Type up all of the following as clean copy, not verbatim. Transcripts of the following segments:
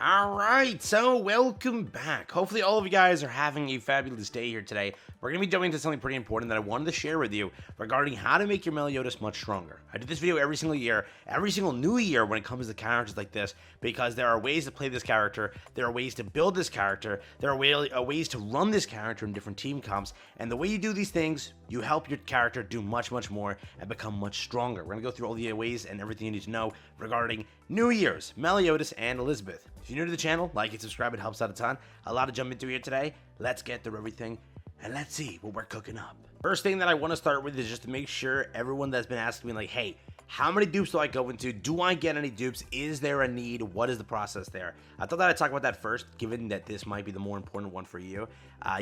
Alright, so welcome back. Hopefully all of you guys are having a fabulous day here today. We're going to be jumping into something pretty important that I wanted to share with you regarding how to make your Meliodas much stronger. I do this video every single year, every single new year when it comes to characters like this, because there are ways to play this character, there are ways to build this character, there are ways to run this character in different team comps, and the way you do these things, you help your character do much more and become much stronger. We're going to go through all the ways and everything you need to know regarding New Year's, Meliodas, and Elizabeth. If you're new to the channel, like and subscribe, it helps out a ton. A lot to jump into here today. Let's get through everything, and let's see what we're cooking up. First thing that I want to start with is just to make sure everyone that's been asking me, like, hey, how many dupes do I go into? Do I get any dupes? Is there a need? What is the process there? I thought that I'd talk about that first, given that this might be the more important one for you.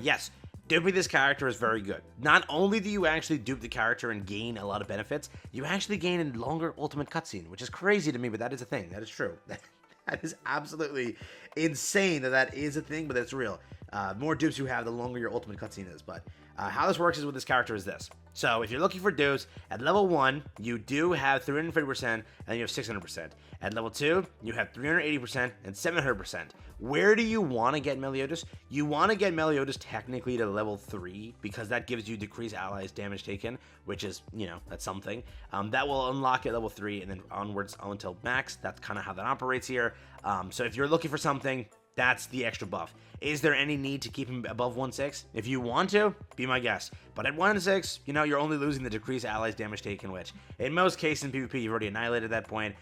Yes. Duping this character is very good. Not only do you actually dupe the character and gain a lot of benefits, you actually gain a longer ultimate cutscene, which is crazy to me, but that is a thing. That is true. That is absolutely insane that is a thing, but it's real. More dupes you have, the longer your ultimate cutscene is. But how this works is with this character is this. So if you're looking for dupes, at level 1, you do have 350% and you have 600%. At level 2, you have 380% and 700%. Where do you want to get Meliodas? You want to get Meliodas technically to level 3 because that gives you decreased allies damage taken, which is, that's something. That will unlock at level 3 and then onwards until max. That's kind of how that operates here. So if you're looking for something, that's the extra buff. Is there any need to keep him above 1/6? If you want to, be my guest. But at 1/6, you're only losing the decreased allies damage taken, which in most cases in PvP, you've already annihilated at that point.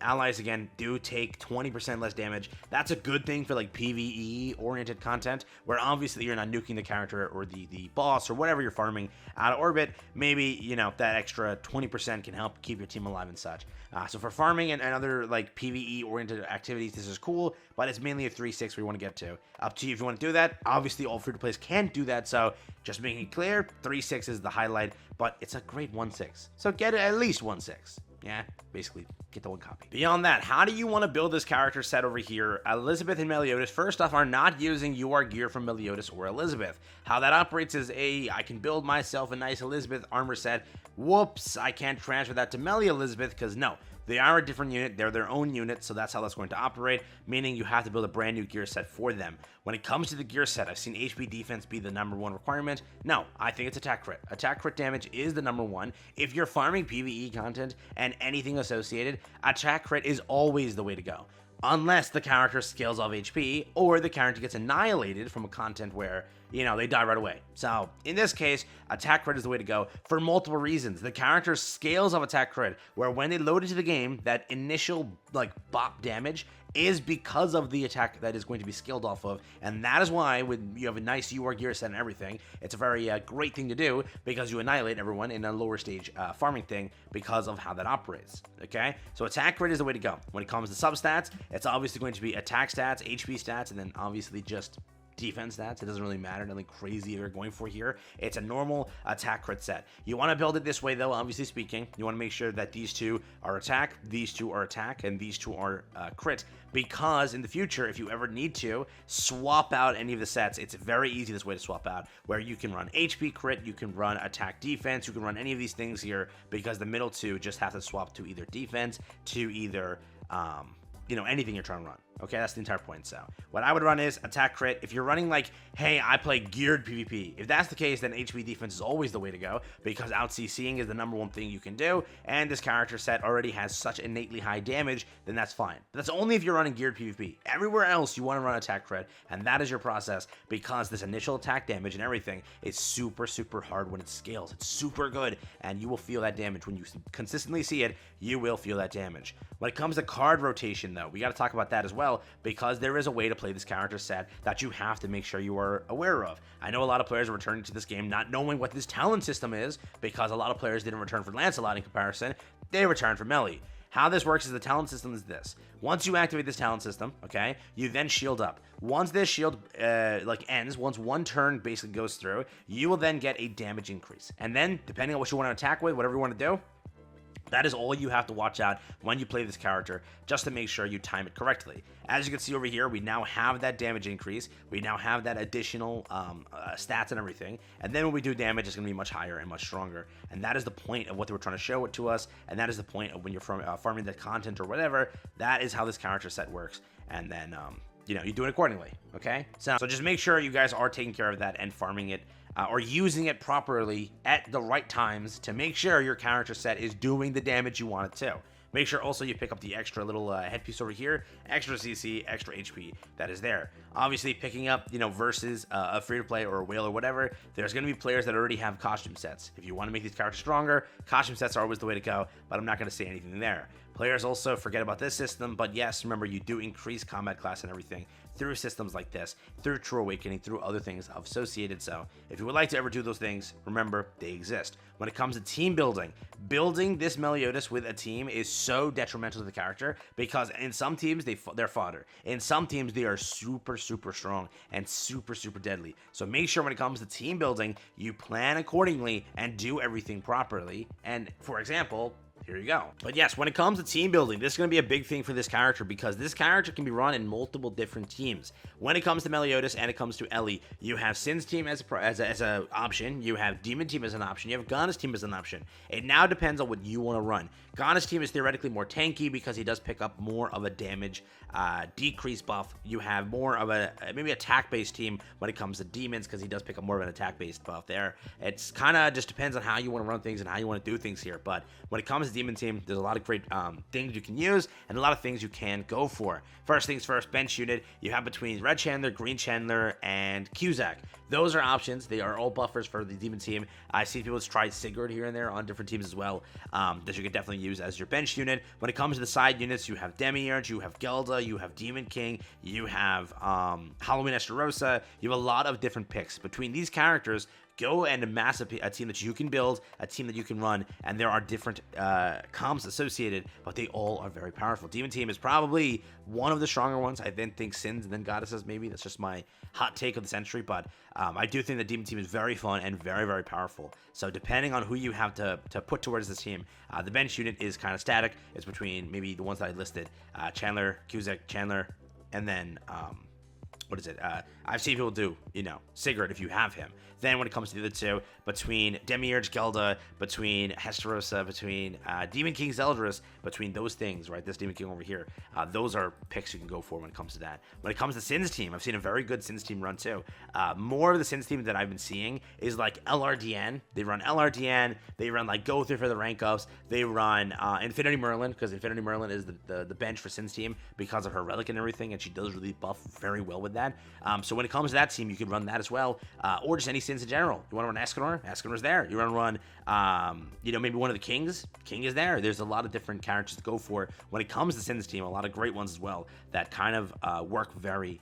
Allies, again, do take 20% less damage. That's a good thing for, like, PvE-oriented content, where obviously you're not nuking the character or the boss or whatever you're farming out of orbit. Maybe, that extra 20% can help keep your team alive and such. So for farming and other, like, PvE-oriented activities, this is cool, but it's mainly a 3/6 we want to get to. Up to you if you want to do that. Obviously, all free-to-plays can't do that, so just making it clear, 3/6 is the highlight, but it's a great 1/6. So get it at least 1/6. Yeah, basically, get the one copy. Beyond that, how do you want to build this character set over here? Elizabeth and Meliodas, first off, are not using UR gear from Meliodas or Elizabeth. How that operates is, I can build myself a nice Elizabeth armor set. Whoops, I can't transfer that to Elizabeth because no. They are a different unit, they're their own unit, so that's how that's going to operate, meaning you have to build a brand new gear set for them. When it comes to the gear set, I've seen HP defense be the #1 requirement. No, I think it's attack crit. Attack crit damage is the #1. If you're farming PvE content and anything associated, attack crit is always the way to go. Unless the character scales off HP, or the character gets annihilated from a content where, they die right away. So, in this case, attack crit is the way to go for multiple reasons. The character scales off attack crit, where when they load into the game, that initial, bop damage is because of the attack that is going to be scaled off of, and that is why when you have a nice UR gear set and everything, it's a very great thing to do because you annihilate everyone in a lower stage farming thing because of how that operates, okay? So attack crit is the way to go. When it comes to substats, it's obviously going to be attack stats, HP stats, and then obviously just defense stats. It doesn't really matter, nothing crazy you're going for here. It's a normal attack crit set. You want to build it this way though, obviously speaking. You want to make sure that these two are attack, these two are attack, and these two are crit, because in the future, if you ever need to swap out any of the sets, it's very easy this way to swap out, where you can run HP crit, you can run attack defense, you can run any of these things here, because the middle two just have to swap to either defense, to either anything you're trying to run. Okay, that's the entire point. So what I would run is attack crit. If you're running like, hey, I play geared PvP, if that's the case, then HP defense is always the way to go, because out CCing is the #1 thing you can do, and this character set already has such innately high damage, then that's fine. But that's only if you're running geared PvP. Everywhere else, you want to run attack crit, and that is your process, because this initial attack damage and everything is super hard when it scales. It's super good, and you will feel that damage. When you consistently see it, you will feel that damage. When it comes to card rotation, though, we got to talk about that as well, because there is a way to play this character set that you have to make sure you are aware of. I know a lot of players are returning to this game not knowing what this talent system is, because a lot of players didn't return for Lancelot in comparison. They returned for Melee. How this works is the talent system is this. Once you activate this talent system, okay, you then shield up. Once this shield ends, once one turn basically goes through, you will then get a damage increase. And then, depending on what you want to attack with, whatever you want to do, That is all you have to watch out when you play this character, just to make sure you time it correctly. As you can see over here, we now have that damage increase. We now have that additional stats and everything. And then when we do damage, it's going to be much higher and much stronger. And that is the point of what they were trying to show it to us. And that is the point of when you're farming the content or whatever. That is how this character set works. and then you do it accordingly. Okay, so just make sure you guys are taking care of that and farming it or using it properly at the right times to make sure your character set is doing the damage you want it to. Make sure also you pick up the extra little headpiece over here, extra CC, extra HP that is there. Obviously, picking up, versus a free-to-play or a whale or whatever, there's going to be players that already have costume sets. If you want to make these characters stronger, costume sets are always the way to go, but I'm not going to say anything there. Players also forget about this system, but yes, remember, you do increase combat class and everything through systems like this, through True Awakening, through other things associated. So if you would like to ever do those things, remember, they exist. When it comes to team building, building this Meliodas with a team is so detrimental to the character because in some teams, they're fodder. In some teams, they are super, super strong and super, super deadly. So make sure when it comes to team building, you plan accordingly and do everything properly. And for example, here you go. But yes, when it comes to team building, this is going to be a big thing for this character because this character can be run in multiple different teams. When it comes to Meliodas and it comes to Ellie, you have Sin's team as a option, you have Demon team as an option, you have Ghana's team as an option. It now depends on what you want to run. Ghana's team is theoretically more tanky because he does pick up more of a damage decrease buff. You have more of a maybe attack-based team when it comes to Demons because he does pick up more of an attack-based buff there. It's kind of just depends on how you want to run things and how you want to do things here. But when it comes to Demon team, there's a lot of great things you can use and a lot of things you can go for. First things first, bench unit. You have between Red Chandler, Green Chandler, and Cusack. Those are options. They are all buffers for the Demon team. I see people try Sigurd here and there on different teams as well that you can definitely use as your bench unit. When it comes to the side units, you have Demiurge, you have Gelda, you have Demon King, you have Halloween Estarossa. You have a lot of different picks. Between these characters, go and amass a team that you can build, a team that you can run, and there are different comps associated, but they all are very powerful. Demon team is probably one of the stronger ones. I then think Sins and then Goddesses, maybe. That's just my hot take of the century, but I do think the Demon team is very fun and very, very powerful. So depending on who you have to put towards this team, the bench unit is kind of static. It's between maybe the ones that I listed, Chandler, Cusack, Chandler, and then what is it? I've seen people do, Sigurd if you have him. Then when it comes to the other two, between Demiurge, Gelda, between Hestarossa, between Demon King Zeldris, between those things, right? This Demon King over here, those are picks you can go for when it comes to that. When it comes to Sin's team, I've seen a very good Sin's team run too. More of the Sin's team that I've been seeing is like LRDN. They run LRDN. They run like Go Through for the rank ups. They run Infinity Merlin because Infinity Merlin is the bench for Sin's team because of her relic and everything, and she does really buff very well with that. So when it comes to that team, you can run that as well, or just any Sins in general. You want to run Escanor? Escanor's there. You want to run, maybe one of the Kings? King is there. There's a lot of different characters to go for when it comes to Sins team. A lot of great ones as well that kind of work very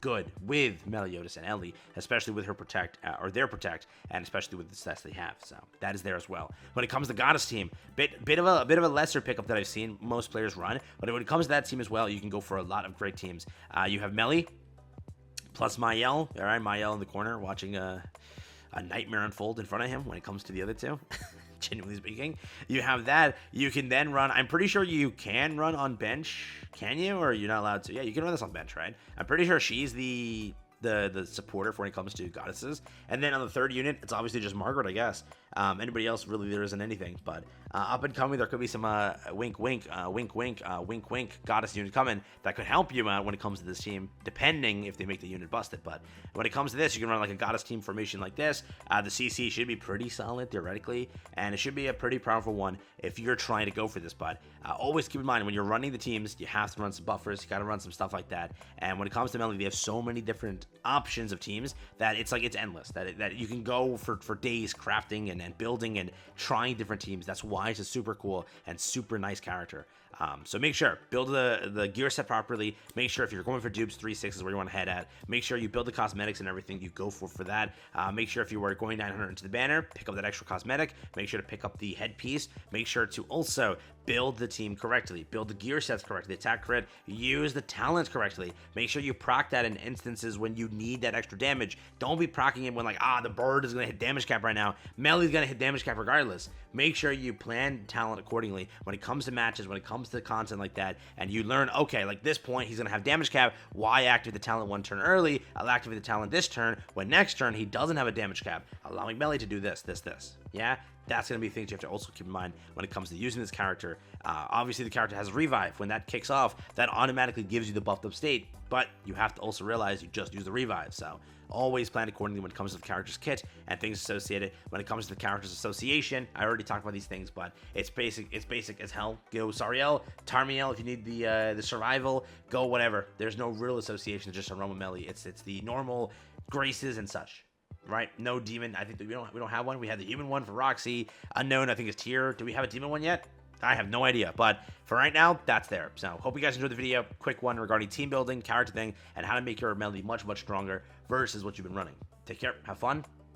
good with Meliodas and Ellie, especially with her protect or their protect, and especially with the stats they have. So that is there as well. When it comes to Goddess team, bit of a lesser pickup that I've seen most players run, but when it comes to that team as well, you can go for a lot of great teams. You have Meli plus Mael. All right, Mael in the corner watching a nightmare unfold in front of him when it comes to the other two. Genuinely speaking, you have that. You can then run. I'm pretty sure you can run on bench. Can you, or you're not allowed to? Yeah, you can run this on bench, right? I'm pretty sure she's the supporter for when it comes to goddesses. And then on the third unit, it's obviously just Margaret, I guess. Anybody else, really, there isn't anything. But up and coming, there could be some wink, wink, wink, wink, wink, wink goddess unit coming that could help you out when it comes to this team, depending if they make the unit busted. But when it comes to this, you can run like a goddess team formation like this. The CC should be pretty solid, theoretically, and it should be a pretty powerful one if you're trying to go for this. But always keep in mind, when you're running the teams, you have to run some buffers, you got to run some stuff like that. And when it comes to Melody, they have so many different options of teams that it's endless, that you can go for days crafting and building and trying different teams. That's why it's a super cool and super nice character. So make sure, build the gear set properly. Make sure if you're going for dupes, 3-6 is where you want to head at. Make sure you build the cosmetics and everything you go for that. Make sure if you are going 900 into the banner, pick up that extra cosmetic. Make sure to pick up the headpiece. Make sure to also build the team correctly, build the gear sets correctly, attack crit, use the talents correctly. Make sure you proc that in instances when you need that extra damage. Don't be procking it when the bird is going to hit damage cap right now. Meli's going to hit damage cap regardless. Make sure you plan talent accordingly when it comes to matches, when it comes to content like that, and you learn, okay, like this point, he's going to have damage cap. Why activate the talent one turn early? I'll activate the talent this turn, when next turn he doesn't have a damage cap, allowing Meli to do this. Yeah? That's going to be things you have to also keep in mind when it comes to using this character. Obviously, the character has a revive. When that kicks off, that automatically gives you the buffed up state, but you have to also realize you just use the revive. So always plan accordingly when it comes to the character's kit and things associated. When it comes to the character's association, I already talked about these things, but it's basic as hell. Go Sariel, Tarmiel if you need the survival, go whatever. There's no real association, just a Roma melee. It's the normal graces and such. Right? No demon. I think that we don't have one. We had the human one for Roxy. Unknown, I think, is tier. Do we have a demon one yet? I have no idea. But for right now, that's there. So hope you guys enjoyed the video. Quick one regarding team building, character thing, and how to make your melee much, much stronger versus what you've been running. Take care. Have fun.